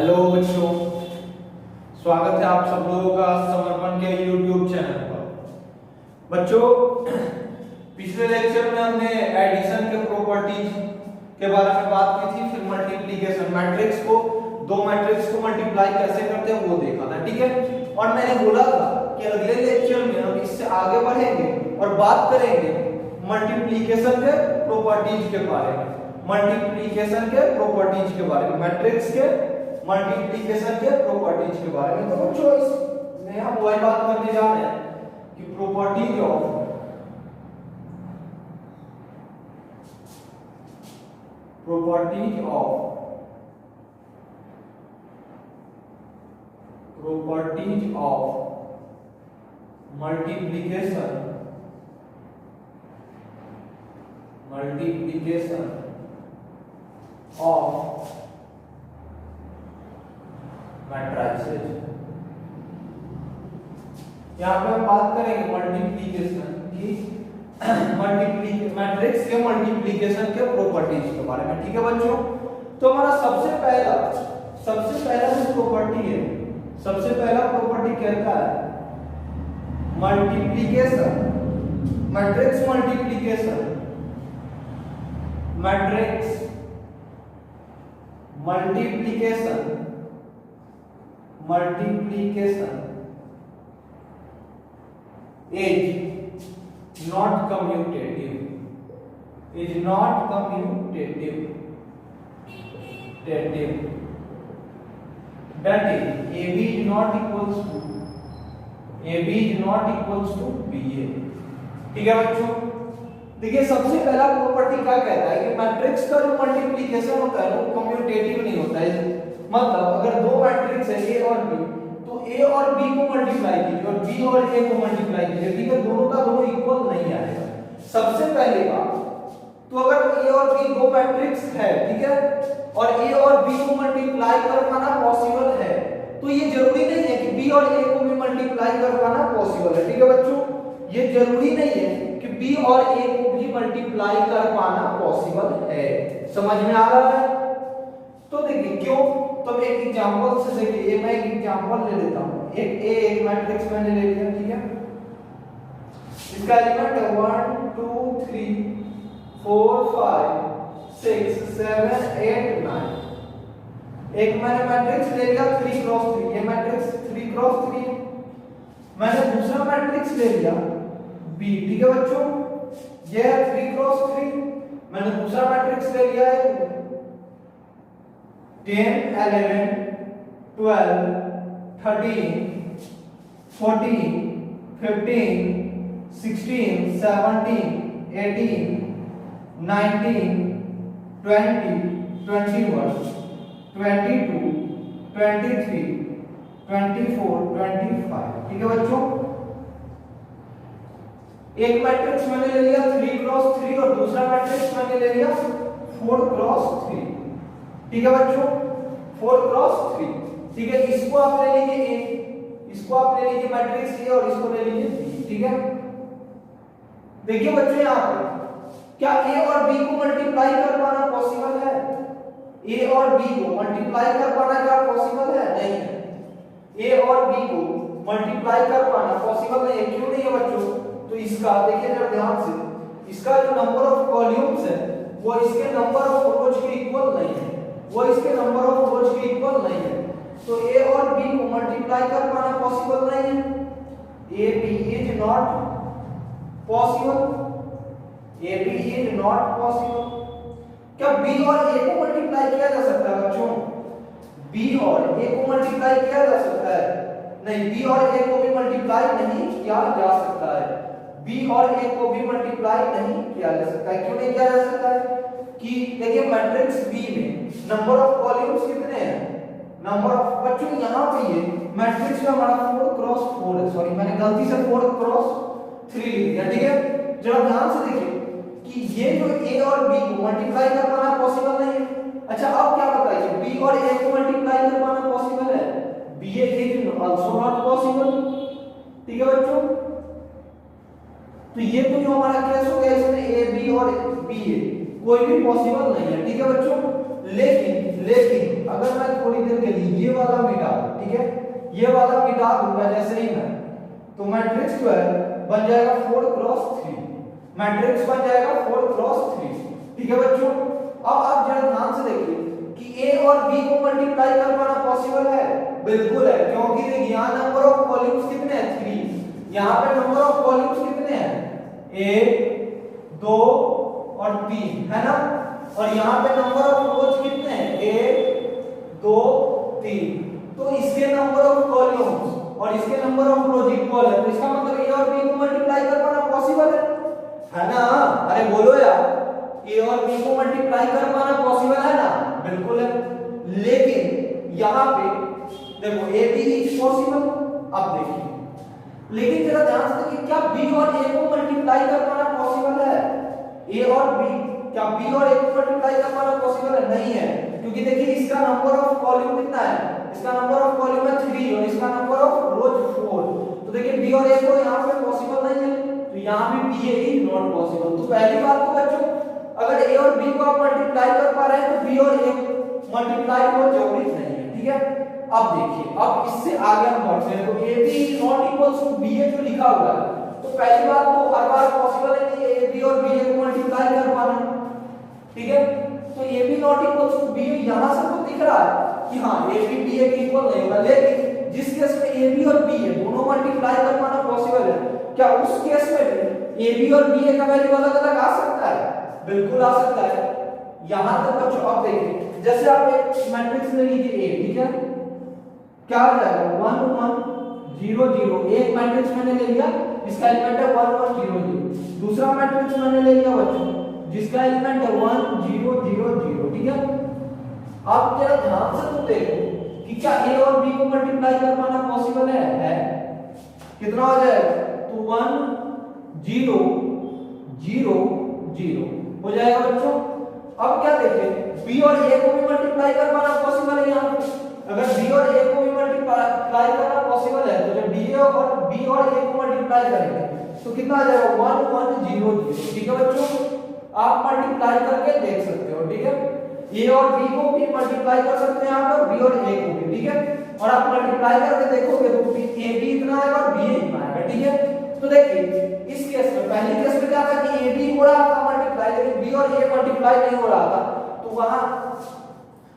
Hello बच्चों, स्वागत है आप सब लोगों का समर्पण के YouTube चैनल पर। बच्चों, पिछले लेक्चर में हमने एडिशन के प्रॉपर्टीज के बारे में बात की थी, फिर मल्टीप्लिकेशन मैट्रिक्स को दो मैट्रिक्स को मल्टीप्लाई कैसे करते हैं वो देखा था, ठीक है। और मैंने बोला था कि अगले लेक्चर में हम इससे आगे बढ़ेंगे और बात करेंगे मल्टीप्लिकेशन के प्रॉपर्टीज के बारे में, मल्टीप्लिकेशन के प्रॉपर्टीज के बारे में, मैट्रिक्स के मल्टीप्लिकेशन के प्रॉपर्टीज के बारे में। तो बच्चों इसमें हम वही बात करने जा रहे हैं कि properties of multiplication of matrices. यहाँ पे हम बात करेंगे मल्टीप्लिकेशन की, मैट्रिक्स के मल्टीप्लिकेशन के प्रॉपर्टीज के बारे में, ठीक है बच्चों। तो हमारा सबसे पहला जो प्रॉपर्टी है, सबसे पहला प्रॉपर्टी कहता है multiplication, matrix multiplication, matrix multiplication is not commutative, that is AB is not equals to BA, ठीक है बच्चों। देखिए सबसे पहला प्रॉपर्टी क्या कहता है कि मैट्रिक्स का जो मल्टीप्लिकेशन होता है वो कम्यूटेटिव नहीं होता है। मतलब अगर दो मैट्रिक्स है A और B, तो A और B को मल्टीप्लाई कीजिए और B और A को मल्टीप्लाई कीजिए, ठीक है, दोनों का दोनों इक्वल नहीं आएगा। सबसे पहली बात तो अगर A और B दो मैट्रिक्स है, ठीक है, और A और B को मल्टीप्लाई कर पाना पॉसिबल है, तो ये जरूरी नहीं है कि B और A को भी मल्टीप्लाई कर पाना पॉसिबल है, ठीक है बच्चों। ये जरूरी नहीं है कि B और A को भी मल्टीप्लाई कर पाना पॉसिबल है। समझ में आ रहा है? तो देखिए क्यों, तो एक एग्जांपल से देखिए, मैं एक एग्जांपल ले लेता हूं। एक मैट्रिक्स मैंने ले लिया, ठीक है, इसका एलिमेंट है 1 2 3 4 5 6 7 8 9। एक मैंने मैट्रिक्स ले लिया 3 क्रॉस 3, ये मैट्रिक्स 3 क्रॉस 3 है। मैंने दूसरा मैट्रिक्स ले लिया B, ठीक है बच्चों, ये है 3 क्रॉस 3। मैंने दूसरा मैट्रिक्स ले लिया है 10 11 12 13 14 15 16 17 18 19 20 21 22 23 24 25, ठीक है बच्चों। एक मैट्रिक्स मैंने ले लिया 3 क्रॉस 3 और दूसरा मैट्रिक्स मैंने ले लिया 4 क्रॉस 3, ठीक है बच्चों, 4 क्रॉस 3, ठीक है। इसको आप ले लीजिए A, इसको आप ले लीजिए मैट्रिक्स A और इसको ले लीजिए B, ठीक है। देखिए बच्चों यहाँ पर क्या A और B को मल्टीप्लाई कर पाना पॉसिबल है? A और B को मल्टीप्लाई कर पाना क्या पॉसिबल है? नहीं है। A और B को मल्टीप्लाई कर पाना पॉसिबल नहीं है। क्यों नहीं है बच्चों? तो इसका देखिए जरा ध्यान से, इसका जो नंबर ऑफ कॉलम्स है वो इसके नंबर ऑफ रोज के इक्वल नहीं है, वो इसके नंबर ऑफ रोज के इक्वल नहीं है। तो A और B को मल्टीप्लाई कर पाना पॉसिबल नहीं है। AB is not possible, AB is not possible। क्या B और A को मल्टीप्लाई किया जा सकता है बच्चों? B और A को मल्टीप्लाई किया जा सकता है? नहीं, B और A को भी मल्टीप्लाई नहीं किया जा सकता है। B और A को भी मल्टीप्लाई नहीं किया जा सकता है। क्यों नहीं किया जा सकता है? कि देखिए मैट्रिक्स B में नंबर ऑफ कॉलम्स कितने हैं? नंबर ऑफ, बच्चों यहाँ पे ये मैट्रिक्स में हमारा 4 क्रॉस 4 है, सॉरी मैंने गलती से 4 क्रॉस 3 लिख दिया, ठीक है। जरा ध्यान से देखिए कि ये जो A और B को मल्टीप्लाई कर पाना पॉसिबल नहीं है। अच्छा अब क्या बताइए, B और A को मल्टीप्लाई कर पाना पॉसिबल है? BA is also not possible, ठीक है बच्चों। तो ये तो जो हमारा केस हो गया इसमें ए बी और बी ए कोई भी पॉसिबल नहीं है, ठीक है बच्चों। लेकिन अगर मैं थोड़ी देर के लिए ये वाला मिटा दूं, ठीक है, ये वाला मिटा दूंगा जैसे ही मैं, तो मैट्रिक्स जो है बन जाएगा 4 क्रॉस 3, मैट्रिक्स बन जाएगा 4 क्रॉस 3। ठीक है बच्चों, अब आप जरा ध्यान से देखिए कि ए और बी को मल्टीप्लाई कर पाना पॉसिबल है, बिल्कुल है, क्योंकि देखिए यहां नंबर ऑफ कॉलम्स कितने हैं 3, यहां पे नंबर ऑफ कॉलम्स कितने हैं 1 2 और 3 है ना, और यहां पे नंबर ऑफ रोज कितने हैं 1 2 3, तो इसके नंबर ऑफ कॉलम्स और इसके नंबर ऑफ रोज इक्वल है, तो इसका मतलब ए और बी को मल्टीप्लाई कर पाना पॉसिबल है ना, अरे बोलो यार, ए और बी को मल्टीप्लाई कर पाना पॉसिबल है ना, बिल्कुल है, लेकिन यहां पे देखो ए बी इज पॉसिबल, अब देखिए, लेकिन जरा ध्यान से देखिए क्या बी और ए को मल्टीप्लाई कर पाना पॉसिबल है, ए और बी, क्या बी और ए को मल्टीप्लाई कर पाना पॉसिबल है, नहीं है, क्योंकि देखिए इसका नंबर ऑफ कॉलम कितना है, इसका नंबर ऑफ कॉलम है 3 और इसका नंबर ऑफ रोज 4, तो देखिए बी और ए को यहां पे पॉसिबल नहीं है, तो यहां भी B A is not possible. तो पहली बात तो बच्चों, अगर ए और बी को आप मल्टीप्लाई कर पा रहे हैं तो बी और ए मल्टीप्लाई हो जरूरी नहीं है, ठीक है। अब देखिए, अब इससे आगे हम बढ़ते हैं, तो A B is not equals to B A जो लिखा हुआ है, तो पहली बात तो हर बार पॉसिबल है कि ए बी और बी ए को मल्टीप्लाई कर पाना, ठीक है, तो A B not equals to B A, यहां से तो दिख रहा है कि हां ए बी बी ए के इक्वल नहीं होगा, लेकिन जिस केस में ए बी और बी ए दोनों मल्टीप्लाई कर पाना पॉसिबल है, क्या उस केस में भी ए बी और बी ए का वैल्यू अलग-अलग आ सकता है, बिल्कुल आ सकता है। यहां तक बच्चों आप देखिए, जैसे आप एक मैट्रिक्स ले लीजिए ए, ठीक है, क्या आ जाएगा 1 1 0 0, एक मैट्रिक्स मैंने ले लिया जिसका एलिमेंट है 1 1 0 0, दूसरा मैट्रिक्स मैंने ले लिया बच्चों जिसका एलिमेंट है 1 0 0 0, ठीक है। आप जरा ध्यान से तो देखो कि क्या ए और बी को मल्टीप्लाई कर पाना पॉसिबल है? कितना हो जाएगा, तो 1 0 0 0 हो जाएगा बच्चों। अब क्या देखें, बी और ए को भी मल्टीप्लाई कर पाना पॉसिबल है यहाँ पे, अगर बी और ए को भी मल्टीप्लाई करना पॉसिबल है तो जब बी और ए को मल्टीप्लाई करेंगे तो कितना आ जाएगा 1 1 0 0, ठीक है बच्चों, आप मल्टीप्लाई करके देख सकते हो, ठीक है, ए और बी को भी मल्टीप्लाई कर सकते हैं आप, और बी और ए को भी, ठीक है, और आप मल्टीप्लाई करके देखोगे तो ए बी इतना आएगा और बी इतना आएगा, ठीक है। तो देखिए इस केस में, पहली केस में क्या था कि ए बी हो रहा था मल्टीप्लाई, लेकिन बी और ए मल्टीप्लाई नहीं हो रहा था, तो वहां,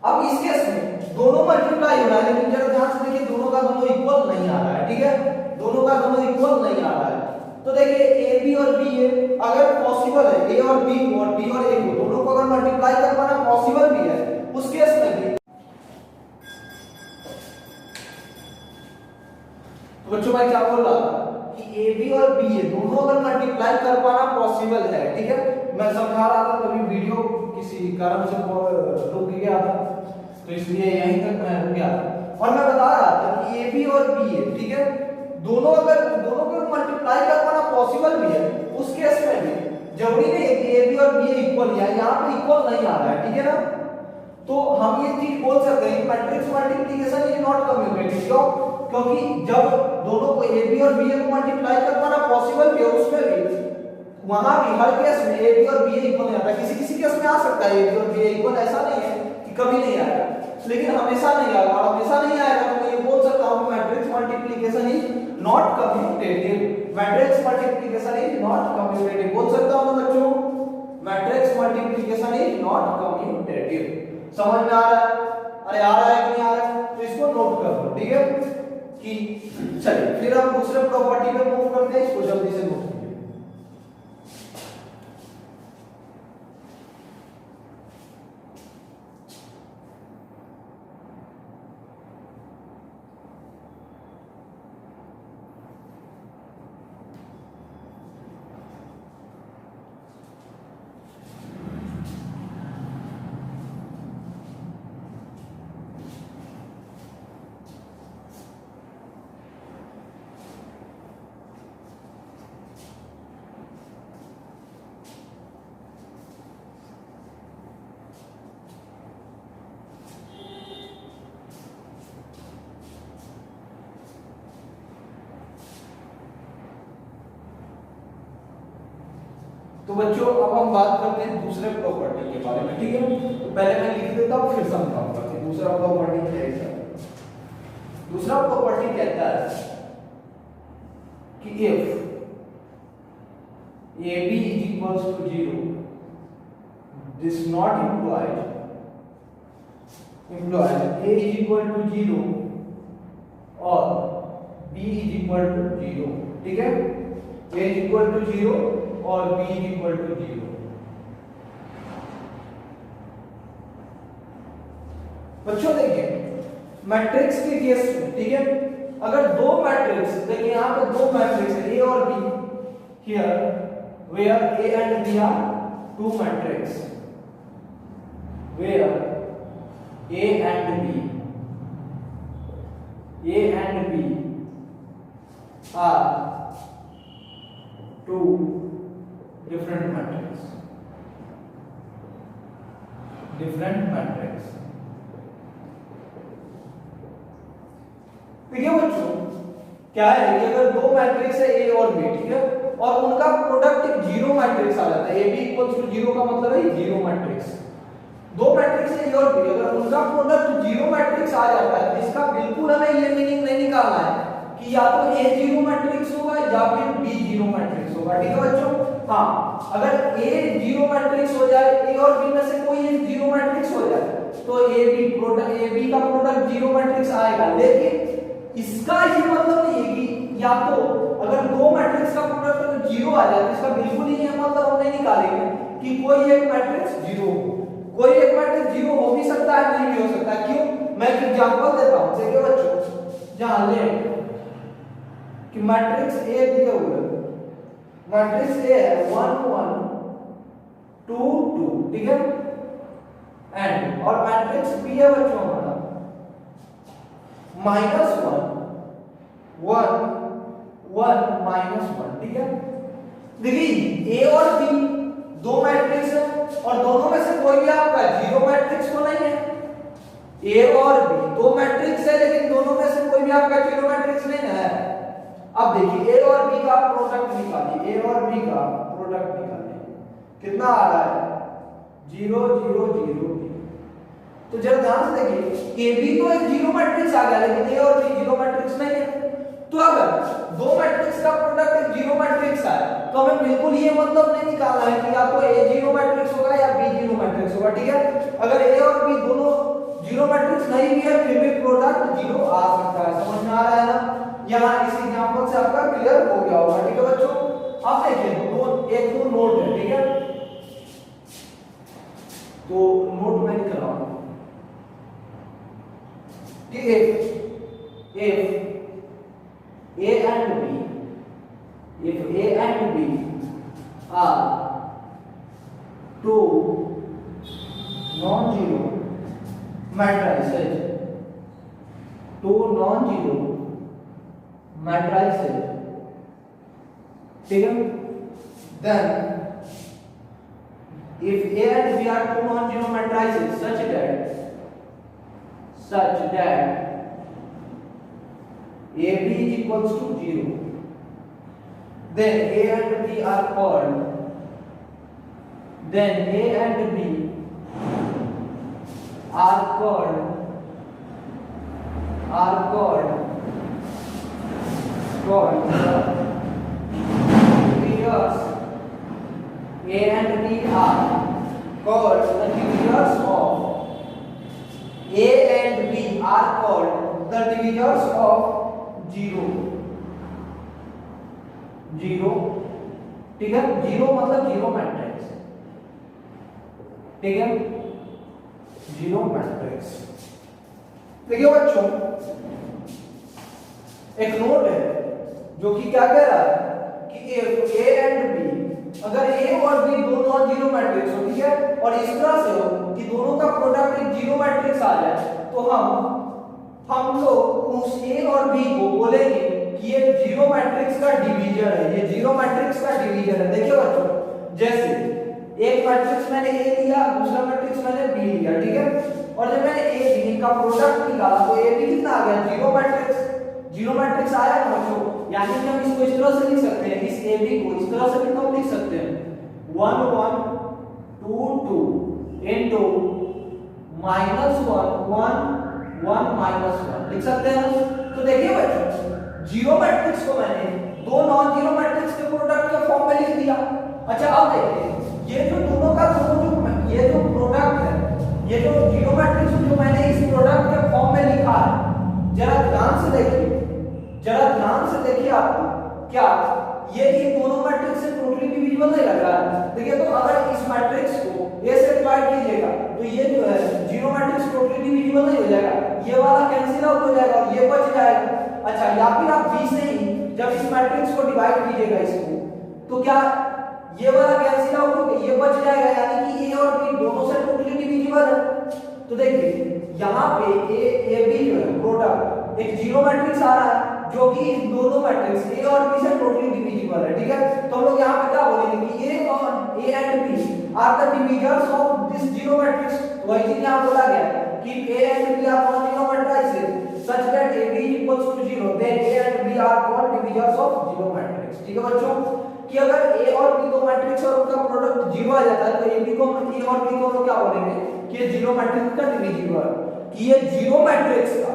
अब इस केस में दोनों मल्टीप्लाई हो रहा है, लेकिन जरा ध्यान से देखिए दोनों का दोनों इक्वल नहीं आ रहा है, ठीक है, दोनों का दोनों इक्वल नहीं आ रहा है। तो देखिए ए बी और बी ए अगर पॉसिबल है, ए और बी को और बी और ए को दोनों को अगर मल्टीप्लाई कर पाना पॉसिबल भी है, उस केस में भी, तो बच्चों मैं क्या बोल रहा था कि ए बी और बी ए दोनों अगर मल्टीप्लाई कर पाना पॉसिबल है, ठीक है, मैं समझा रहा था तभी वीडियो किसी कारण से रुक गया था, तो इसलिए यहीं तक मैं रुक गया था, और मैं बता रहा था कि ए बी और बी ए, ठीक है, दोनों को मल्टीप्लाई कर पाना पॉसिबल भी है, उस केस में भी जरूरी नहीं है कि ए बी और बी ए इक्वल है, यहां पे इक्वल नहीं आ रहा है, ठीक है ना, तो हम ये चीज बोल सकते हैं कि matrix multiplication is not commutative, क्यों, क्योंकि जब दोनों को ए बी और बी ए को मल्टीप्लाई कर पाना पॉसिबल भी है, उसमें भी वहां भी हर केस में ए बी और बी ए इक्वल नहीं आता, किसी केस में आ सकता है ए बी और बी ए इक्वल, ऐसा नहीं है कि कभी नहीं आएगा, लेकिन हमेशा नहीं आएगा, और हमेशा नहीं आएगा तो मैं ये बोल सकता हूं कि matrix multiplication is not commutative, matrix multiplication is not commutative, बोल सकता हूं ना बच्चों, matrix multiplication is not commutative, समझ में आ रहा है? अरे आ रहा है कि नहीं आ रहा है, तो इसको नोट कर लो, ठीक है, कि चलिए फिर हम दूसरे प्रॉपर्टी पे मूव करते हैं, इसको जल्दी से नोट कीजिए। तो बच्चों अब हम बात करते हैं दूसरे प्रॉपर्टी के बारे में, ठीक है, तो पहले मैं लिख देता हूं फिर समझाऊंगा कि दूसरा प्रॉपर्टी क्या है? दूसरा प्रॉपर्टी कहता है कि if AB is equals to 0, this not implies A is equal to 0 और B is equal to 0, ठीक है? A is equal to 0 और B is equal to 0। बच्चों देखिए मैट्रिक्स के केस में, ठीक है, अगर दो मैट्रिक्स, देखिए यहाँ पे दो मैट्रिक्स है A और B, here where A and B are two matrices, where A and B are two different matrices, ठीक है बच्चों, क्या है कि अगर दो मैट्रिक्स है A और B, ठीक है, और उनका प्रोडक्ट एक जीरो मैट्रिक्स आ जाता है, AB इक्वल्स टू 0 का मतलब है जीरो मैट्रिक्स। दो मैट्रिक्स है A और B, अगर उनका प्रोडक्ट जीरो मैट्रिक्स आ जाता है, जिसका बिल्कुल हमें ये मीनिंग नहीं निकालना है कि या तो A जीरो मैट्रिक्स होगा या फिर B जीरो मैट्रिक्स होगा, ठीक है बच्चों। हाँ, अगर A जीरो मैट्रिक्स हो जाए, A और B में से कोई एक जीरो मैट्रिक्स हो जाए, तो AB का प्रोडक्ट जीरो मैट्रिक्स आएगा, लेकिन इसका ये मतलब नहीं है कि या तो अगर दो मैट्रिक्स का प्रोडक्ट जीरो आ जाए, इसका बिल्कुल ही ये मतलब हम नहीं निकालेंगे कि कोई एक मैट्रिक्स जीरो हो। कोई एक मैट्रिक्स जीरो हो भी सकता है, नहीं भी हो सकता। क्यों? मैं एक एग्जांपल देता हूं, देखिए बच्चों, जहां ले कि मैट्रिक्स A दिए हुए, मैट्रिक्स A है 1 1 2 2, ठीक है, एंड और मैट्रिक्स B है बच्चों हमारा -1 1 1 -1, ठीक है। देखिए A और B दो मैट्रिक्स है और दोनों में से कोई भी आपका जीरो मैट्रिक्स तो नहीं है। A और B दो मैट्रिक्स है, लेकिन दोनों में से कोई भी आपका जीरो मैट्रिक्स नहीं है। अब देखिए A और B का प्रोडक्ट निकालिए, A और B का प्रोडक्ट निकालिए, कितना आ रहा है? 0 0 0। तो जरा ध्यान से देखिए, AB तो एक जीरो मैट्रिक्स आ गया, लेकिन A और B जीरो मैट्रिक्स नहीं है। तो अगर दो मैट्रिक्स का प्रोडक्ट एक जीरो मैट्रिक्स है, तो हमें बिल्कुल ये मतलब नहीं निकालना है कि या तो A जीरो मैट्रिक्स होगा या B जीरो मैट्रिक्स होगा, ठीक है। अगर A और B दोनों जीरो मैट्रिक्स नहीं भी है, फिर भी प्रोडक्ट जीरो आ सकता है। समझ में आ रहा है ना? यहाँ इस एग्जांपल से आपका क्लियर हो गया होगा, ठीक है बच्चों। अब देखिए एक दो नोट है, ठीक है, तो नोट मैं लिख रहा हूं कि if A and B are two non-zero matrices, ठीक है, then if A and B are two non-zero matrices such that AB is equals to 0, then A and B are called divisors. A and B are called the divisors of the divisors of 0, ठीक है। Zero मतलब zero matrix, ठीक है, zero matrix. देखिए बच्चों, एक note है जो कि क्या कह रहा है कि A एंड B, अगर A और B दो नॉन जीरो मैट्रिक्स हो, ठीक है, और इस तरह से हो कि दोनों का प्रोडक्ट एक जीरो मैट्रिक्स आ जाए, तो हम लोग उस A और B को बोलेंगे कि ये जीरो मैट्रिक्स का डिवीजर है, ये जीरो मैट्रिक्स का डिवीजर है। देखिए बच्चों, जैसे एक मैट्रिक्स मैंने A लिया, दूसरा मैट्रिक्स मैंने B लिया, ठीक है, और जब मैंने A B का प्रोडक्ट निकाला तो A B कितना आ गया? जीरो मैट्रिक्स आया ना बच्चों। यानी कि हम इसको इस तरह से लिख सकते हैं, इस A B को इस तरह से भी हम लिख सकते हैं 1 1 2 2 into -1 लिख सकते हैं। तो देखिए बच्चों, जीरो मैट्रिक्स को मैंने दो नॉन जीरो मैट्रिक्स के प्रोडक्ट के फॉर्म में लिख दिया। अच्छा अब देखिए, ये जो दोनों का दोनों जो ये जो प्रोडक्ट है, ये जो जीरो मैट्रिक्स जो मैंने इस प्रोडक्ट के फॉर्म में लिखा है, जरा ध्यान से देखिए, जरा ध्यान से देखिए। आपको क्या ये इन दोनों मैट्रिक्स से टोटली डिविजिबल नहीं लग रहा है? देखिए, तो अगर इस मैट्रिक्स को ए से डिवाइड कीजिएगा तो ये जो है जीरो मैट्रिक्स टोटली डिविजिबल नहीं हो जाएगा, ये वाला कैंसिल आउट हो जाएगा और ये बच जाएगा। अच्छा, या फिर आप बी से ही जब इस मैट्रिक्स को डिवाइड कीजिएगा इसको, तो क्या ये वाला कैंसिल आउट हो गया, ये बच जाएगा, यानी कि ए और बी दोनों से टोटली डिविजिबल है। तो देखिए यहाँ पे ए बी जो है प्रोडक्ट एक जीरो मैट्रिक्स आ रहा है जो कि इन दोनों मैट्रिक्स ए और बी से टोटली डिविजिबल है। ठीक है, तो हम लोग यहाँ पे क्या बोलेंगे कि A and B are the divisors of this zero matrix. वही चीज यहाँ बोला गया कि A and B are non zero matrices such that AB equals to 0, then A and B are called divisors of zero matrix। ठीक है बच्चों, कि अगर A और B दो मैट्रिक्स और उनका प्रोडक्ट जीरो आ जाता है तो AB को A और B को हम लोग क्या बोलेंगे कि ये जीरो मैट्रिक्स का डिवीजर है, कि ये जीरो मैट्रिक्स का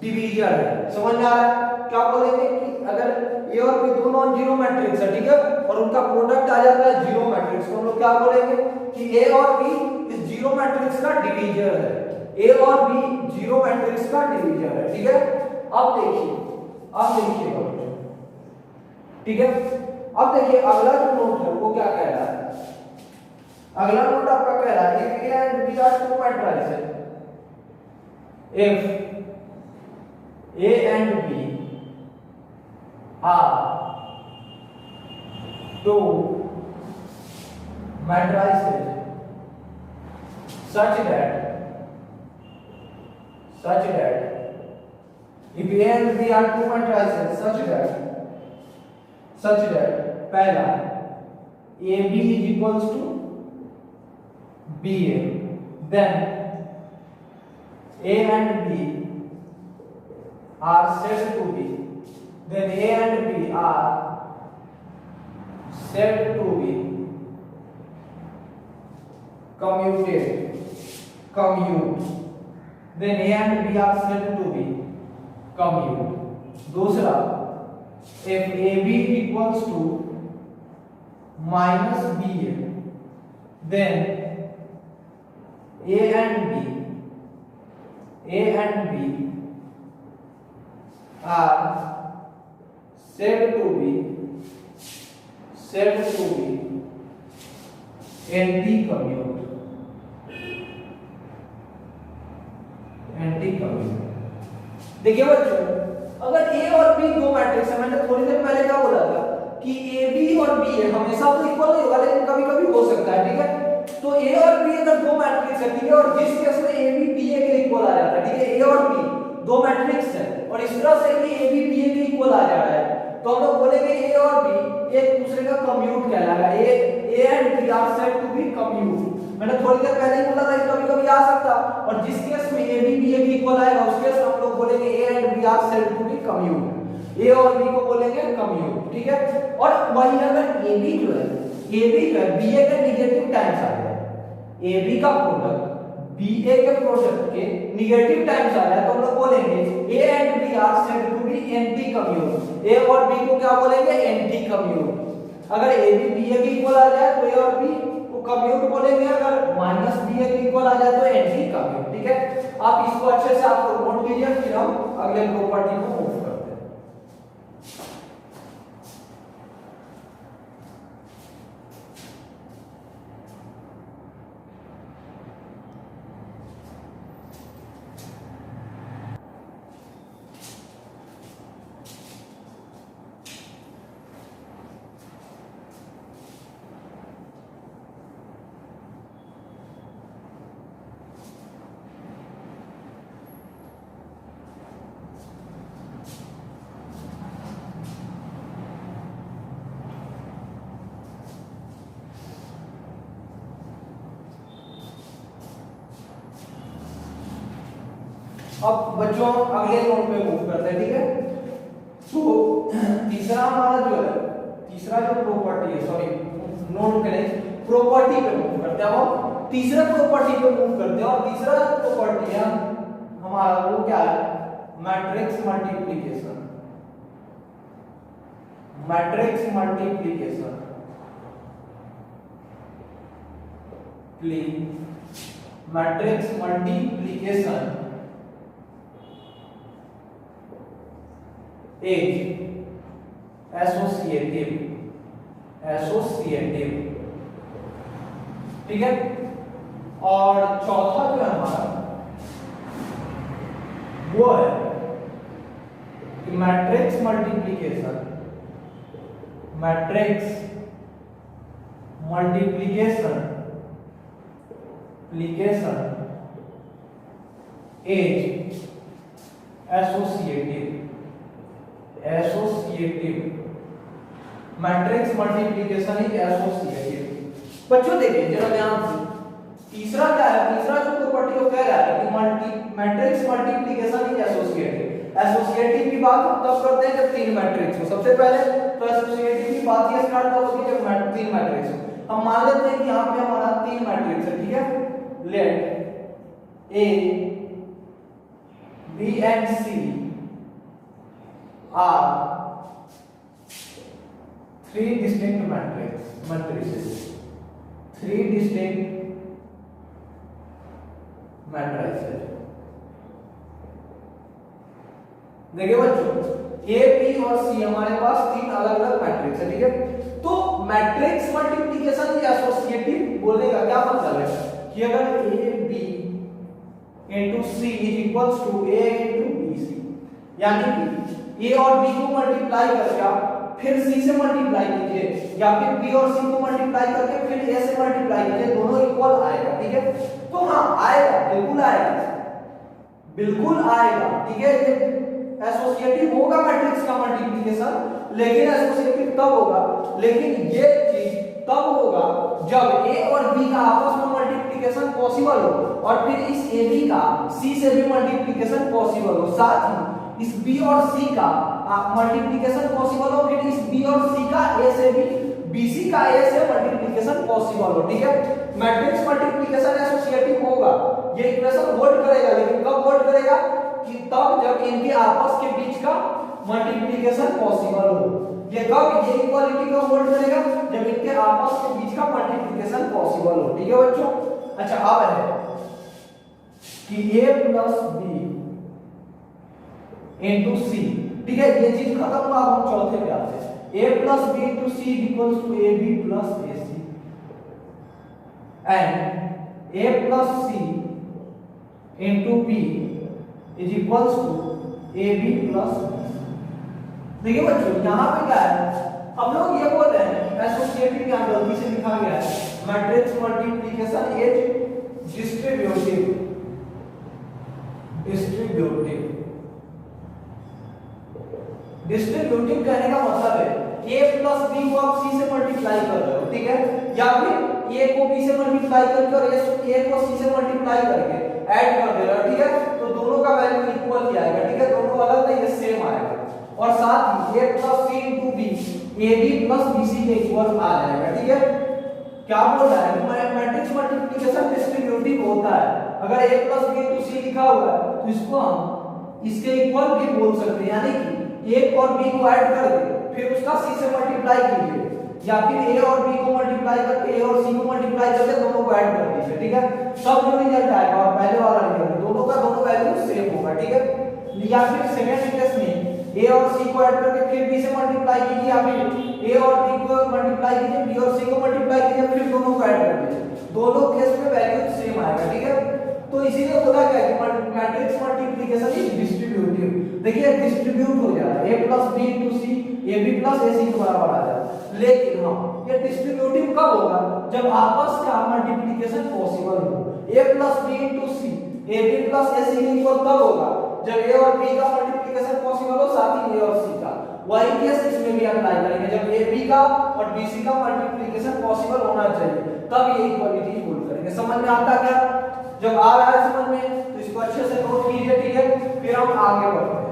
डिवीजर है। समझ में आ रहा है? क्या बोलेंगे कि अगर A और B दो नॉन जीरो मैट्रिक्स है, ठीक है, और उनका प्रोडक्ट आ जाता है जीरो मैट्रिक्स, तो हम लोग क्या बोलेंगे कि A और B इस जीरो मैट्रिक्स का डिवीजर है। ए और बी जीरो मैट्रिक्स का डिवीजर है। ठीक है, अब देखिएगा बच्चों, ठीक है, अब देखिए अगला जो नोट है वो क्या कह रहा है। अगला नोट आपका कह रहा है if A and B are two matrices, if A and B are two matrices such that if A and B are two matrices such that पहला AB is equals to BA, then A and B are said to be commute, then A and B are said to be commute। दूसरा, if AB equals to minus BA, then A and B are said to be anti-commute। देखिए बच्चों, अगर ए और B दो matrix है, मैंने थोड़ी देर पहले क्या बोला था कि ए बी और बी है हमेशा तो इक्वल नहीं होगा, लेकिन कभी कभी हो सकता है। ठीक है, तो ए और बी अगर दो मैट्रिक्स है, ठीक है, और जिस केस में ए बी बी ए के इक्वल आ जाता है, ठीक है, ए और बी दो मैट्रिक्स है और इस तरह से कि ए बी बी ए के इक्वल आ जा रहा है, तो हम लोग बोलेंगे ए और बी एक दूसरे का कम्यूट कहलाएगा। A and B are said to be commute. मैंने थोड़ी देर पहले ही बोला था कि कभी कभी आ सकता, और जिस केस में ए बी बी ए के इक्वल आएगा उस केस में हम लोग बोलेंगे A and B are said to be commute. A और बी को बोलेंगे कम्यूट। ठीक है, और वही अगर ए बी जो है बी ए के नेगेटिव टाइम्स आ जाए, ए बी का प्रोडक्ट बी ए के प्रोडक्ट के नेगेटिव टाइम्स आ रहा है, तो हम लोग बोलेंगे A and B are said to be anti commute. A और बी को क्या बोलेंगे? Anti commute. अगर ए बी बी ए के इक्वल आ जाए तो ए और बी को कम्यूट बोलेंगे, अगर माइनस बी ए के इक्वल आ जाए तो एंटी कम्यूट। ठीक है, आप इसको अच्छे से आपको नोट कीजिए, फिर हम अगले प्रॉपर्टी को मूव करते हैं। अब बच्चों अगले नोट पे मूव करते हैं। ठीक है, तो तीसरा हमारा जो है तीसरा जो प्रॉपर्टी है, सॉरी नोट करें, प्रॉपर्टी पे मूव करते हैं। अब तीसरे प्रॉपर्टी पे मूव करते हैं, और तीसरा जो प्रॉपर्टी है हमारा वो क्या है, matrix multiplication. Matrix multiplication matrix multiplication is associative. ठीक है। और चौथा जो है हमारा वो है कि matrix multiplication is associative. Matrix multiplication is associative. बच्चों देखिए जरा ध्यान से, तीसरा क्या है, तीसरा जो प्रॉपर्टी वो कह रहा है कि matrix multiplication is associative. Associative की बात हम तब करते हैं जब तीन मैट्रिक्स हो। सबसे पहले तो एसोसिएटिव की बात ये स्टार्ट कब होगी जब तीन मैट्रिक्स हो। हम मान लेते हैं कि यहाँ पे हमारा तीन मैट्रिक्स है, ठीक है। Let A B and C are three distinct matrices. Three distinct matrices. देखिए बच्चों, ए बी और सी हमारे पास तीन अलग अलग मैट्रिक्स है, ठीक है। तो मैट्रिक्स मल्टीप्लिकेशन या एसोसिएटिव बोलने का क्या मतलब है कि अगर A B into C is equals to A into B C, यानी कि ए और बी को मल्टीप्लाई करके आप फिर सी से मल्टीप्लाई कीजिए, या फिर बी और सी को मल्टीप्लाई करके फिर ए से मल्टीप्लाई कीजिए, दोनों इक्वल आएगा, ठीक है। तो हाँ आएगा, बिल्कुल आएगा, ठीक है। ये एसोसिएटिव होगा मैट्रिक्स का मल्टीप्लिकेशन, लेकिन एसोसिएटिव तब होगा, लेकिन ये चीज तब होगा जब ए और बी का आपस में मल्टीप्लिकेशन पॉसिबल हो, और फिर इस ए बी का सी से भी मल्टीप्लिकेशन पॉसिबल हो, साथ ही इस बी और सी का मल्टीप्लिकेशन पॉसिबल हो, फिर इस बी और सी का ए से भी बीसी का ए से मल्टीप्लिकेशन पॉसिबल हो, ठीक है। मैट्रिक्स मल्टीप्लिकेशन एसोसिएटिव होगा, ये इक्वेशन होल्ड करेगा, लेकिन कब होल्ड करेगा कि तब जब इनके आपस के बीच का मल्टीप्लिकेशन पॉसिबल हो। ये कब, ये इक्वालिटी का होल्ड करेगा जब इनके आपस के बीच का मल्टीप्लिकेशन पॉसिबल हो, ठीक है बच्चों। अच्छा अब है कि a प्लस बी इंटू सी, ठीक है, ये चीज खत्म हुआ। अब हम चौथे पे आते हैं। a plus B into C equals to A B plus A C and a plus C into B is equals to A B plus B. देखिए बच्चों यहाँ पे क्या है, हम लोग ये बोल रहे हैं कि एसोसिएटिव यहाँ गलती से लिखा गया है matrix multiplication is distributive. Distributive कहने का मतलब है a प्लस b को आप c से मल्टीप्लाई कर रहे हो, ठीक है, या फिर a को b से मल्टीप्लाई करके और a को c से मल्टीप्लाई करके ऐड कर दे रहे हो, ठीक है। तो दोनों का वैल्यू इक्वल ही आएगा, ठीक है, दोनों अलग नहीं है, सेम आएगा। और साथ ही a plus c into b ab plus bc के इक्वल आ जाएगा, ठीक है। क्या बोल रहा है, मैट्रिक्स मल्टीप्लिकेशन डिस्ट्रीब्यूटिव होता है। अगर a plus b into c लिखा हुआ है तो इसको हम इसके इक्वल भी बोल सकते हैं, यानी कि a और b को ऐड करके फिर उसका c से मल्टीप्लाई कीजिए, या फिर a और b को मल्टीप्लाई करके a और c को मल्टीप्लाई करके दोनों को ऐड कर दीजिए, ठीक है। सब जो रिजल्ट आएगा और पहले वाला रिजल्ट दोनों का दोनों वैल्यू सेम होगा, ठीक है। या फिर सेकंड केस में a और c को ऐड करके फिर b से मल्टीप्लाई कीजिए, या फिर a और b को मल्टीप्लाई कीजिए, b और c को मल्टीप्लाई कीजिए, फिर दोनों को ऐड कर दीजिए, दोनों केस में वैल्यू सेम आएगा, ठीक है। तो इसीलिए बोला गया कि मैट्रिक्स मल्टीप्लिकेशन इज डिस्ट्रीब्यूटिव। देखिए डिस्ट्रीब्यूट हो जा रहा है, a plus b into C A B plus A C के बराबर आ जाए, लेकिन हाँ ये डिस्ट्रीब्यूटिव कब होगा, जब आपस का मल्टीप्लिकेशन पॉसिबल हो। a plus b into C A B plus A C के इक्वल तब होगा जब a और b का मल्टीप्लिकेशन पॉसिबल हो, साथ ही a और c का। वही केस इसमें भी अप्लाई करेंगे, जब a b का और b c का मल्टीप्लिकेशन पॉसिबल होना चाहिए, तब ये इक्वालिटी होल्ड करेंगे। समझ में आता क्या? जब आ रहा है समझ में तो इसको अच्छे से नोट कीजिए, ठीक है। फिर हम आगे बढ़ते हैं।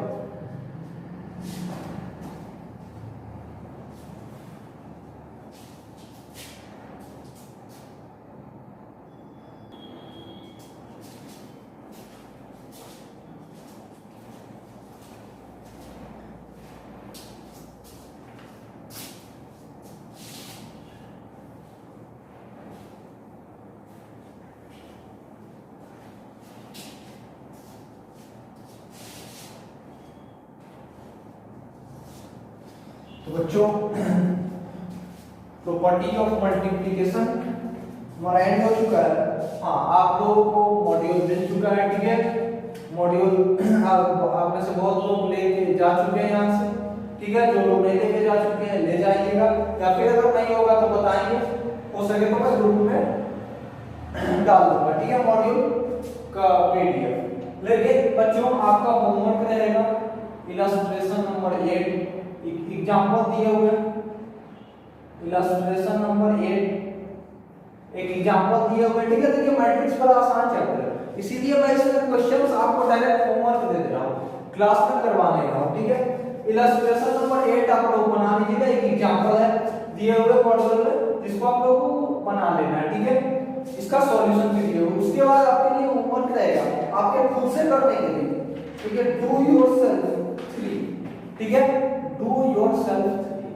तो बच्चों प्रॉपर्टी ऑफ मल्टीप्लिकेशन हमारा एंड हो चुका है। हाँ, आप लोगों को मॉड्यूल मिल चुका है, ठीक है। मॉड्यूल आप में से बहुत लोग लेके जा चुके हैं यहाँ से, ठीक है। जो लोग नहीं लेके जा चुके हैं ले जाइएगा, या फिर अगर नहीं होगा तो बताएंगे, हो सके तो मैं ग्रुप में डाल दूंगा, ठीक है, मॉड्यूल का पीडीएफ। लेकिन बच्चों आपका होमवर्क रहेगा इलस्ट्रेशन नंबर 8, एग्जांपल दिए हुए इलस्ट्रेशन नंबर 8 एक एग्जांपल दिए हुए, ठीक है। देखिए मैट्रिक्स बड़ा आसान चैप्टर है, इसीलिए मैं इसमें क्वेश्चंस आपको डायरेक्ट होमवर्क दे दे रहा हूं, क्लास में करवाने रहा हूं, ठीक है। इलस्ट्रेशन नंबर 8 आप लोग बना लीजिएगा, एक एग्जांपल है दिए हुए मॉडल में, जिसको आप लोगों को बना लेना है, ठीक है। इसका सॉल्यूशन भी दिए हुए, उसके बाद आपके लिए होमवर्क रहेगा आपके खुद से करने के लिए, ठीक है। डू योरसेल्फ 3, ठीक है, डू योरसेल्फ 3,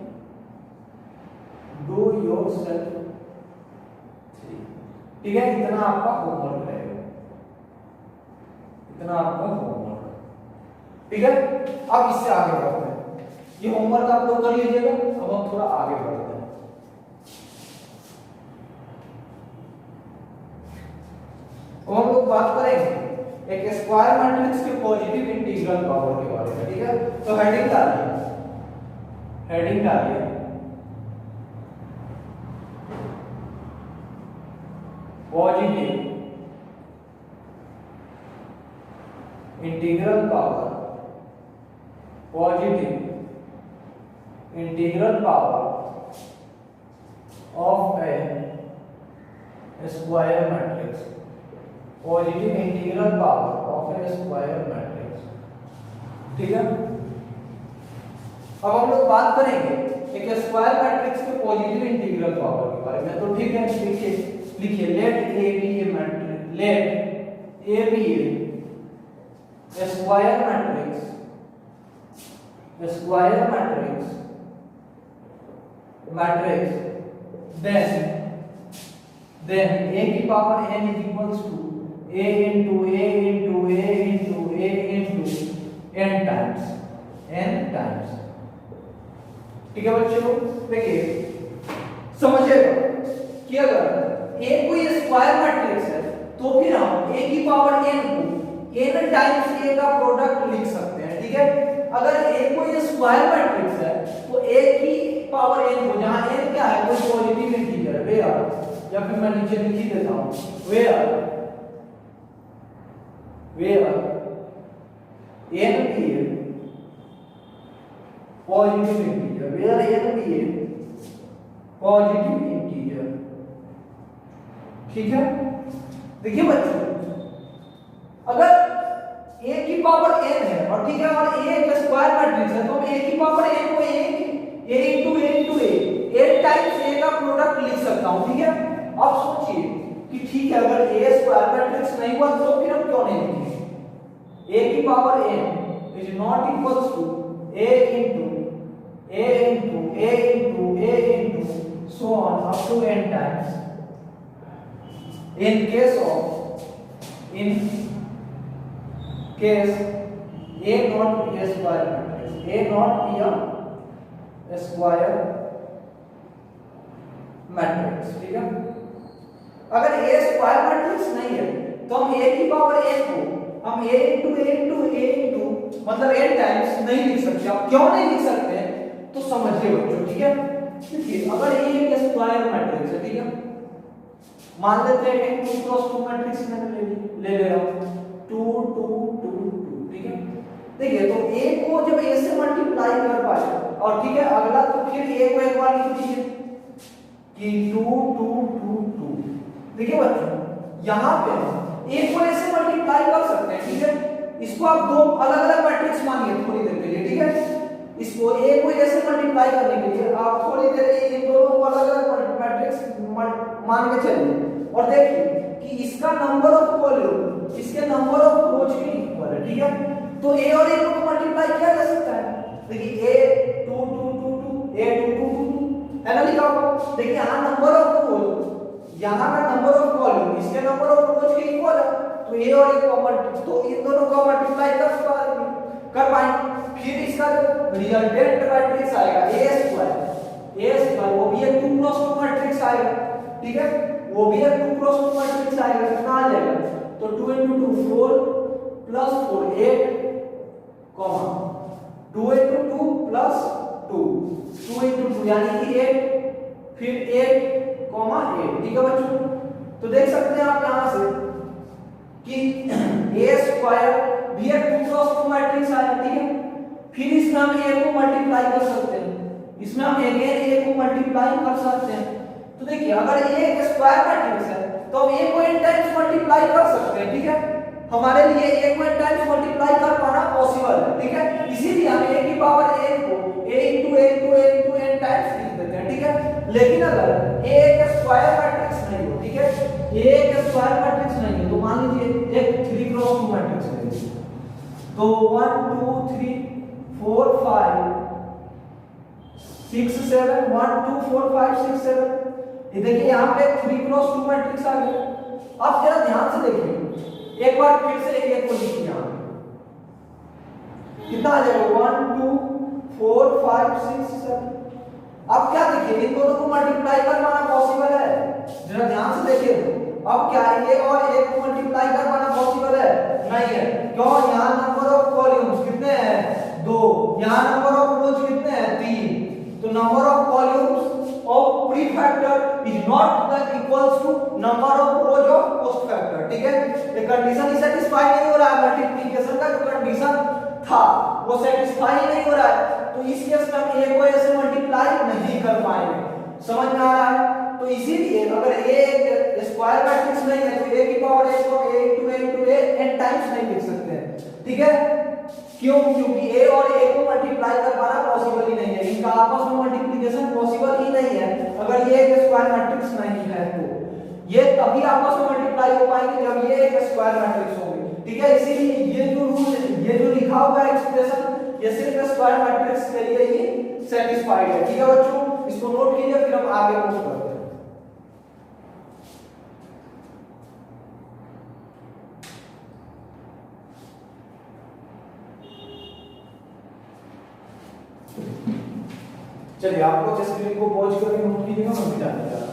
डू योरसेल्फ 3, ठीक है। इतना आपका होमवर्क रहेगा, इतना आपका होमवर्क, ठीक है। अब इससे आगे बढ़ते हैं, ये होमवर्क आप लोग कर लीजिएगा। अब हम थोड़ा आगे बढ़ते हैं। अब हम लोग बात करेंगे एक स्क्वायर मैट्रिक्स के पॉजिटिव इंटीग्रल पावर के बारे में, ठीक है। तो हेडिंग डालिए, हेडिंग डालिए positive integral power, positive integral power of a square matrix, positive integral power of a square matrix, ठीक है। अब हम लोग बात करेंगे एक स्क्वायर मैट्रिक्स के पॉजिटिव इंटीग्रल पावर के बारे में। तो ठीक है, लिखिए लिखिए let A be a matrix, let A be a square matrix, square matrix, matrix then a की power n is equals to a into a into a into a into n times, ठीक है बच्चों। देखिए समझिएगा कि अगर a कोई square matrix है तो फिर हम a की पावर n को n टाइम्स a का प्रोडक्ट लिख सकते हैं, ठीक है। अगर a कोई स्क्वायर मैट्रिक्स है तो a की पावर n को, जहां n क्या है, कोई पॉजिटिव इंटीजर है, वेयर, या फिर मैं नीचे लिख ही देता हूं, वेयर n भी है पॉजिटिव इंटीजर, वेयर n भी है पॉजिटिव इंटीजर, ठीक है। देखिए बच्चों अगर a की पावर n है और ठीक है, और a एक स्क्वायर मैट्रिक्स है, तो हम a की पावर n को a into a times a का प्रोडक्ट लिख सकता हूं, ठीक है। अब सोचिए कि ठीक है, अगर a स्क्वायर मैट्रिक्स नहीं हुआ तो फिर हम क्यों नहीं लिखेंगे। a की power n is not equals to a into so on up to n times in case a not be a square matrix, a not be a square matrix, ठीक है। अगर a स्क्वायर मैट्रिक्स नहीं है तो हम a की power n को हम a into मतलब n टाइम्स नहीं लिख सकते। अब क्यों नहीं लिख सकते हैं तो समझिए बच्चों, ठीक है। देखिए अगर a एक स्क्वायर मैट्रिक्स है, ठीक है, मान लेते हैं एक 2 क्रॉस 2 मैट्रिक्स में ले रहा हूं 2 2 2 2, ठीक है। देखिए तो a को जब a से मल्टीप्लाई कर पाए और ठीक है अगला, तो फिर a को एक बार लिख दीजिए कि 2 2 2 2। देखिए बच्चों यहां पे a को a से मल्टीप्लाई कर सकते हैं, ठीक है। इसको आप दो अलग-अलग मैट्रिक्स मानिए थोड़ी देर के लिए, ठीक है। इसको a को a से मल्टीप्लाई करने के लिए आप थोड़ी देर इन दोनों को अलग-अलग मैट्रिक्स मान के चलिए और देखिए कि इसका नंबर ऑफ कॉलम इसके नंबर ऑफ रोज के इक्वल है, ठीक है। तो a और a को मल्टीप्लाई किया जा सकता है। देखिए a 2 2 2 2 a 2 2 2 2 है ना, लिखा हुआ। देखिए यहां नंबर ऑफ रोज, यहां का नंबर ऑफ कॉलम इसके नंबर ऑफ रोज के इक्वल है, तो a और a को तो इन दोनों को मल्टीप्लाई कर पाएंगे, फिर इसका जो रिजल्टेंट मैट्रिक्स आएगा ए स्क्वायर वो भी एक 2 क्रॉस 2 मैट्रिक्स आएगा, ठीक है, वो भी एक 2 क्रॉस 2 मैट्रिक्स आएगा। कितना आ जाएगा, तो 2 into 2 4 plus 4 8 comma 2 into 2 plus 2 2 into 2 यानी कि 8 फिर 8 कॉमा 8, ठीक है बच्चों। तो देख सकते हैं आप यहां से कि a स्क्वायर भी एक 2 क्रॉस 2 मैट्रिक्स आया, ठीक है। फिर इसमें हम a को मल्टीप्लाई कर सकते हैं, इसमें हम अगेन a को मल्टीप्लाई कर सकते हैं। तो देखिए अगर a एक स्क्वायर मैट्रिक्स है तो हम a को n टाइम्स मल्टीप्लाई कर सकते हैं, ठीक है। हमारे लिए a को n टाइम्स मल्टीप्लाई कर पाना पॉसिबल है, ठीक है। इसीलिए हम a की पावर n को a into a into a into n times लिख देते हैं, ठीक है। लेकिन अगर a एक स्क्वायर मैट्रिक्स नहीं हो, ठीक है, a एक स्क्वायर मैट्रिक्स नहीं है, तो मान लीजिए एक 3 क्रॉस 2 मैट्रिक्स है, तो 1 2 3 4 5 6 7 1 2 4 5 6 7, ये देखिए यहाँ पे 3 क्रॉस 2 मैट्रिक्स आ गया। अब जरा ध्यान से देखिए, एक बार फिर से एक को लिखिए यहाँ कितना आ जाएगा 1 2 4 5 6 7। अब क्या देखिए इन दोनों को मल्टीप्लाई कर पाना पॉसिबल है, जरा ध्यान से देखिए। अब क्या ये और a को मल्टीप्लाई कर पाना पॉसिबल है, नहीं है। क्यों, यहाँ नंबर ऑफ कॉलम्स कितने हैं 2, यहाँ नंबर ऑफ रोज कितने हैं 3, तो number of columns of prefactor is not the equals to number of rows of post factor, ठीक है। ये कंडीशन ही सेटिस्फाई नहीं हो रहा है, मल्टीप्लिकेशन का जो कंडीशन था वो सेटिस्फाई नहीं हो रहा है, तो इस केस में हम a को ऐसे मल्टीप्लाई नहीं कर पाएंगे, समझ में आ रहा है। तो इसीलिए अगर a एक स्क्वायर मैट्रिक्स नहीं है तो a की पावर a को a into a into a n times नहीं लिख सकते हैं, ठीक है। क्यों, क्योंकि a और a को मल्टीप्लाई कर पाना पॉसिबल ही नहीं है, इनका आपस में मल्टीप्लिकेशन पॉसिबल ही नहीं है। अगर ये एक स्क्वायर मैट्रिक्स नहीं है तो ये तभी आपस में मल्टीप्लाई हो पाएंगे जब ये एक स्क्वायर मैट्रिक्स होंगे, ठीक है। इसीलिए ये जो रूल, ये जो लिखा हुआ है एक्सप्रेशन, ये सिर्फ स्क्वायर मैट्रिक्स के लिए ही सेटिस्फाइड है, ठीक है बच्चों। इसको नोट कीजिए, फिर हम आगे मूव करते हैं। चलिए आपको स्क्रीन को पॉज करके नोट कीजिएगा, मैं भी जाने जा रहा हूं।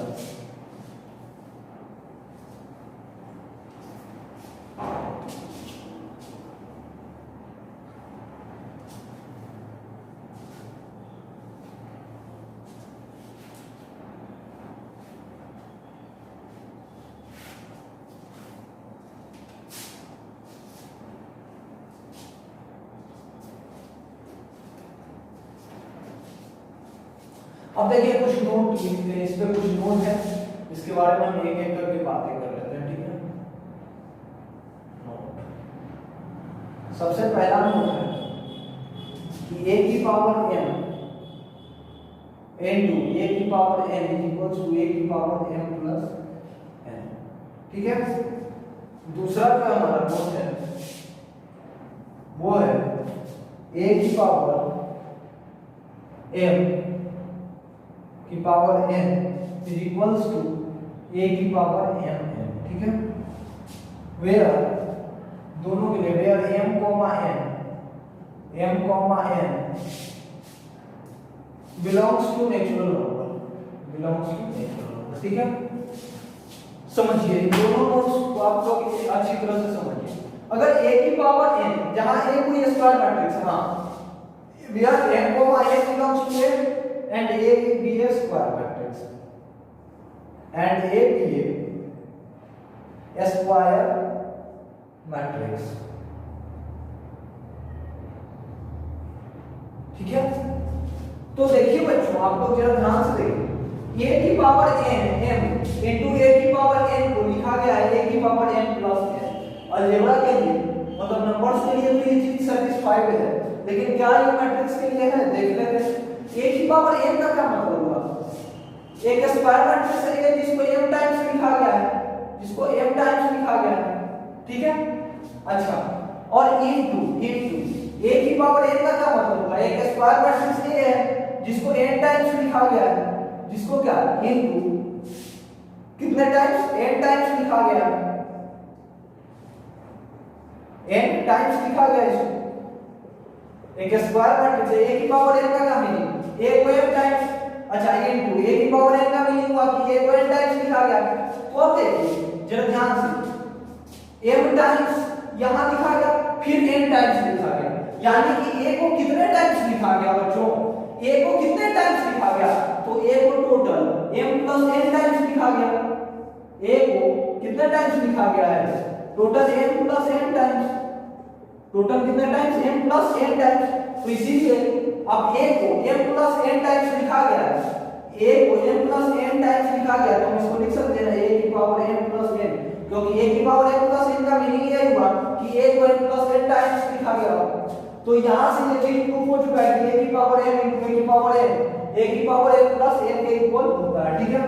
अब देखिए कुछ नोट लिखते हैं, इस पे कुछ नोट है, इसके बारे में हम एक एक करके बातें कर लेते हैं, ठीक है। नोट, सबसे पहला नोट है कि a की पावर m into a की power n is equals to a की पावर m plus n, ठीक है। दूसरा जो हमारा नोट है वो है a की पावर m की power n is equals to a की पावर m n, ठीक है। वेयर दोनों के लिए where m n belongs to natural number, ठीक है। समझिए दोनों नोट्स को आप लोग अच्छी तरह से समझिए। अगर a की पावर n, जहां a कोई स्क्वायर मैट्रिक्स है, हां, where m n belongs to a and a be a square matrix and a be a square matrix, ठीक है। तो देखिए बच्चों आप लोग जरा ध्यान से देखिए, a की power n m into a की पावर n को लिखा गया है a की power n plus n। Algebra के लिए मतलब नंबर्स के लिए तो ये चीज सेटिस्फाइड है, लेकिन क्या ये मैट्रिक्स के लिए है, देख लेते हैं। a की पावर n का क्या मतलब हुआ, एक स्क्वायर मैट्रिक्स है जिसको m टाइम्स लिखा गया है, जिसको m टाइम्स लिखा गया है, ठीक है। अच्छा, और इनटू a की पावर n का क्या मतलब होगा, एक स्क्वायर मैट्रिक्स ये है जिसको n टाइम्स लिखा गया है, जिसको क्या इनटू कितने टाइम्स n टाइम्स लिखा गया है, n टाइम्स लिखा गया है इसको, एक स्क्वायर मैट्रिक्स है, a की पावर n का क्या मीनिंग, a को m टाइम्स, अच्छा इनटू a की पावर n का मीनिंग हुआ कि a को n टाइम्स लिखा गया। तो अब देखिए जरा ध्यान से, m टाइम्स यहां लिखा गया, फिर n टाइम्स लिखा गया, यानी कि a को कितने टाइम्स लिखा गया बच्चों, a को कितने टाइम्स लिखा गया, तो a को total m plus n times लिखा गया, a को कितने टाइम्स लिखा गया है, total m plus n times, total कितने times, m plus n times. तो इसीलिए अब a को m प्लस n टाइम्स लिखा गया है, a को m प्लस n टाइम्स लिखा गया, तो हम इसको लिख सकते हैं a की पावर m प्लस n, क्योंकि a की पावर m प्लस n का मीनिंग ये हुआ कि a को m प्लस n टाइम्स लिखा गया। तो यहां से ये चीज प्रूफ हो चुका है कि a की पावर m into a की पावर n, a की पावर n प्लस n के इक्वल होता है, ठीक है।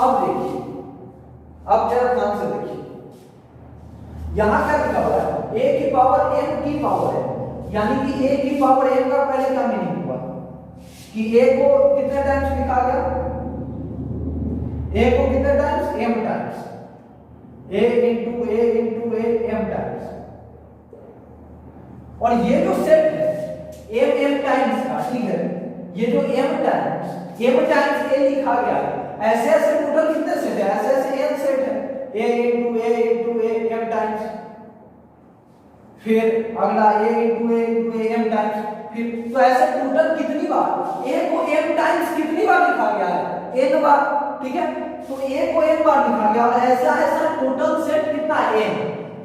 अब देखिए, अब जरा ध्यान से देखिए, यहां क्या लिखा हुआ है, a की पावर n की पावर है, यानी कि a की पावर n का पहले क्या मीनिंग हुआ कि a को कितने टाइम्स लिखा गया, a को कितने times, m times, a into a m times, और ये जो सेट है m टाइम्स का, ठीक है, ये जो m टाइम्स a लिखा गया है, ऐसे ऐसे टोटल कितने सेट है, ऐसे ऐसे n सेट है, a into a m times, फिर अगला a into a m times, फिर तो ऐसे टोटल कितनी बार a को m टाइम्स कितनी बार लिखा गया है, n बार, ठीक है। तो a को n बार लिखा गया और ऐसा ऐसा टोटल सेट कितना है n,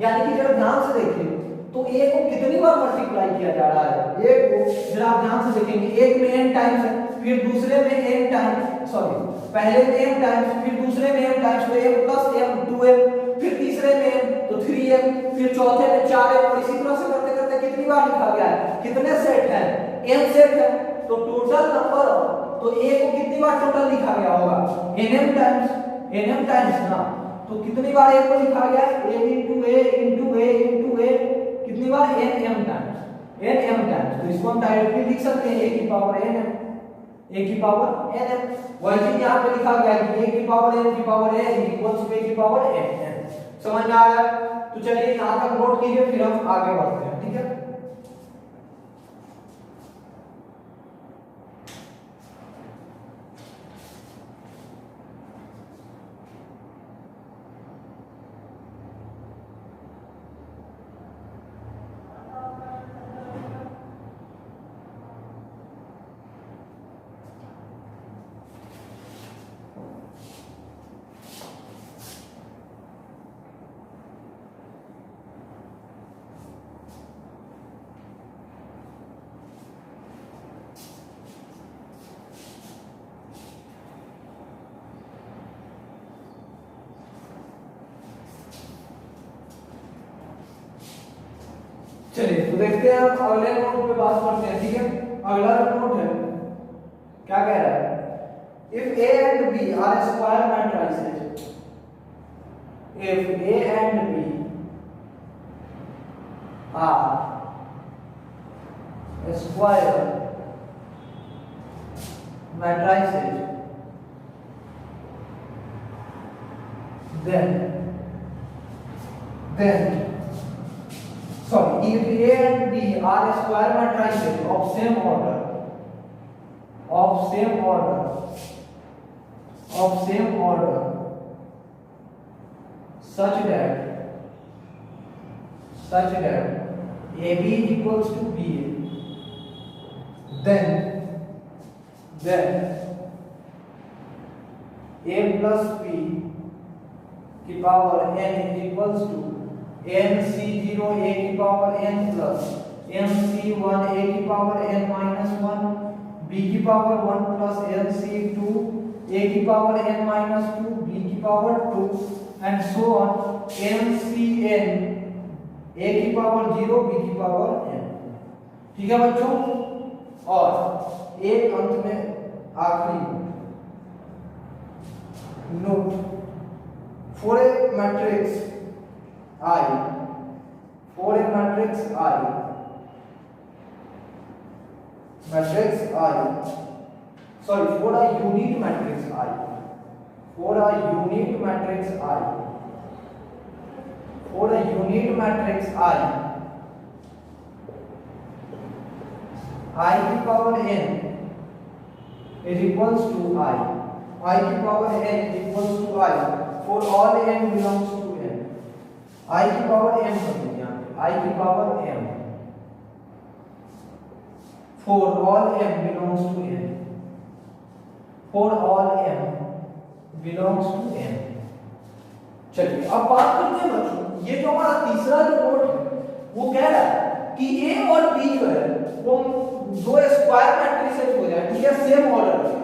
यानी कि जरा ध्यान से देखिए, तो a को कितनी बार मल्टीप्लाई किया जा रहा है, a को जरा आप ध्यान से देखेंगे, एक में n टाइम्स है, फिर दूसरे में m टाइम्स, सॉरी पहले में m टाइम्स, फिर दूसरे में m टाइम्स, तो m प्लस m 2m, फिर तीसरे में m तो 3m, फिर चौथे में 4m, और इसी तरह से करते करते कितनी बार लिखा गया है, कितने सेट हैं, n सेट है। तो टोटल नंबर, तो a को कितनी बार टोटल लिखा गया होगा, nm टाइम्स ना, तो कितनी बार a को लिखा गया, a into a कितनी बार, nm टाइम्स। तो इसको हम डायरेक्टली लिख सकते हैं a की पावर nm, a की पावर nm, वही चीज यहाँ पे लिखा गया कि a की पावर n की power n equals to a की पावर n। समझ में आया? तो चलिए यहाँ तक नोट कीजिए, फिर हम आगे बढ़ते हैं, ठीक है। चलिए तो देखते हैं, हम अगले नोट पे बात करते हैं, ठीक है। अगला नोट है, क्या कह रहा है, if a and b are square matrices, if a and b are square matrices, then sorry, if a and b are square matrices of same order, such that AB equals to BA, then A plus B की power n is equals to nc0 a की power n plus nc1 a की power n minus 1, b की power 1 plus nc2 a की power n minus 2, b की power 2 and so on, ncn a की power 0 b की power n, ठीक है बच्चों। और एक अंत में आखिरी note, for a matrix I, sorry, for a unit matrix I, for a unit matrix I, I की power n is equals to I की power n is equals to I for all n belongs to n। I की power m कर दीजिए यहाँ पे, I की power m for all m belongs to n, for all m belongs to n। चलिए अब बात करते हैं बच्चों, ये जो हमारा तीसरा जो नोट है वो कह रहा है कि A और B जो है वो दो स्क्वायर मैट्रिसेस हो जाए, ठीक है, सेम ऑर्डर में,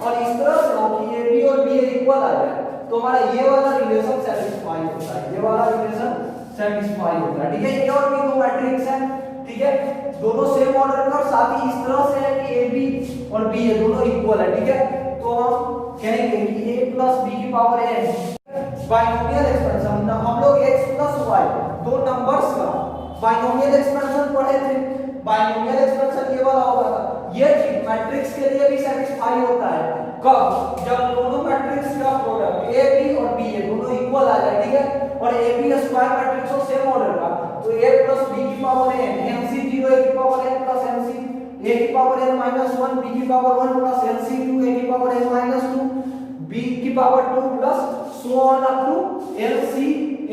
और इस तरह से हो कि AB और B इक्वल आ जाए, तो हमारा ये वाला रिलेशन सेटिस्फाई होता है, ये वाला रिलेशन सेटिस्फाई होता है, ठीक है। A और B दो मैट्रिक्स हैं, ठीक है, दोनों सेम ऑर्डर का, और साथ ही इस तरह से है कि AB और B ये दोनों इक्वल है, ठीक है। तो हम कहेंगे कि A प्लस B की पावर n बाइनोमियल एक्सपेंशन, हम लोग x प्लस y दो नंबर्स का बाइनोमियल एक्सपेंशन पढ़े थे। बाइनोमियल एक्सपेंशन ये वाला होगा था, ये चीज मैट्रिक्स के लिए भी सेटिस्फाई होता है कब, जब दोनों मैट्रिक्स का प्रोडक्ट a b और b है दोनों इक्वल आ जाए, ठीक है, और a b स्क्वायर मैट्रिक्स हो सेम ऑर्डर का, तो a प्लस b की पावर n mc0 a की power n plus mc a की पावर n माइनस 1 b की पावर 1 प्लस mc2 a की पावर n माइनस 2 b की power 2 plus so on up to lc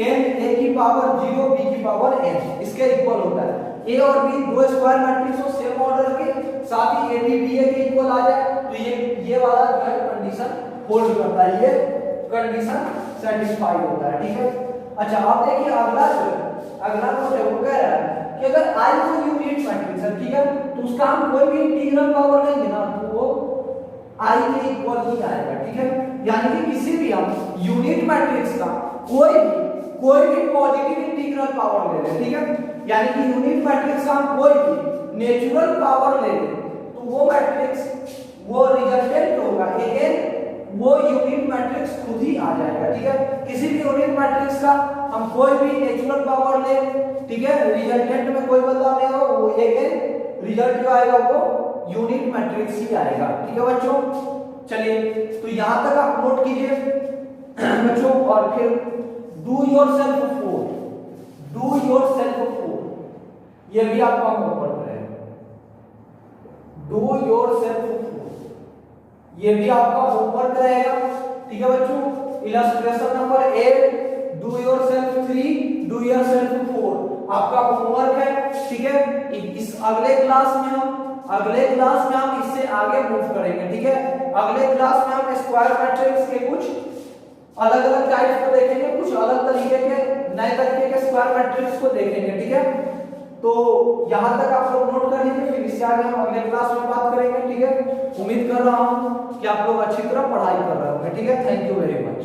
n a की power 0 b की power n इसके इक्वल होता है। a और b दो स्क्वायर मैट्रिक्स हो सेम ऑर्डर के, साथ ही a b b a के इक्वल आ जाए, तो ये वाला जो है कंडीशन होल्ड करता है, ये कंडीशन सेटिस्फाई होता है, ठीक है। अच्छा अब देखिए अगला जो है, अगला नोट है वो कह रहा है कि अगर i को यूनिट मैट्रिक्स है, ठीक है, तो उसका हम कोई भी इंटीग्रल पावर लेंगे ना तो वो i के इक्वल ही आएगा, ठीक है। यानी कि किसी भी हम यूनिट मैट्रिक्स का कोई भी पॉजिटिव इंटीग्रल पावर ले लें, ठीक है, यानी कि यूनिट मैट्रिक्स का हम कोई भी नेचुरल पावर ले लें तो वो मैट्रिक्स वो रिजल्टेंट होगा अगेन वो यूनिट मैट्रिक्स खुद ही आ जाएगा, ठीक है। किसी भी यूनिट मैट्रिक्स का हम कोई भी नेचुरल पावर ले, ठीक है, रिजल्टेंट में कोई बदलाव नहीं होगा, वो अगेन रिजल्ट जो आएगा वो यूनिट मैट्रिक्स ही आएगा, ठीक है बच्चों। चलिए तो यहां तक आप नोट कीजिए बच्चों, और फिर डू योरसेल्फ 4, डू योरसेल्फ 4 ये भी आपका होमवर्क है, डू योरसेल्फ 4 ये भी आपका होमवर्क रहेगा, ठीक है बच्चों। Illustration number 8 do yourself 3 do yourself 4 आपका होमवर्क है, ठीक है। इस अगले क्लास में हम इससे आगे मूव करेंगे, ठीक है। अगले क्लास में हम स्क्वायर मैट्रिक्स के कुछ अलग अलग टाइप्स को देखेंगे, कुछ अलग तरीके के नए तरीके के स्क्वायर मैट्रिक्स को देखेंगे, ठीक है। तो यहां तक आप लोग नोट कर लीजिए, फिर इससे आगे हम अगले क्लास में बात करेंगे, ठीक है। उम्मीद कर रहा हूं कि आप लोग अच्छी तरह पढ़ाई कर रहे होंगे, ठीक है। Thank you very much.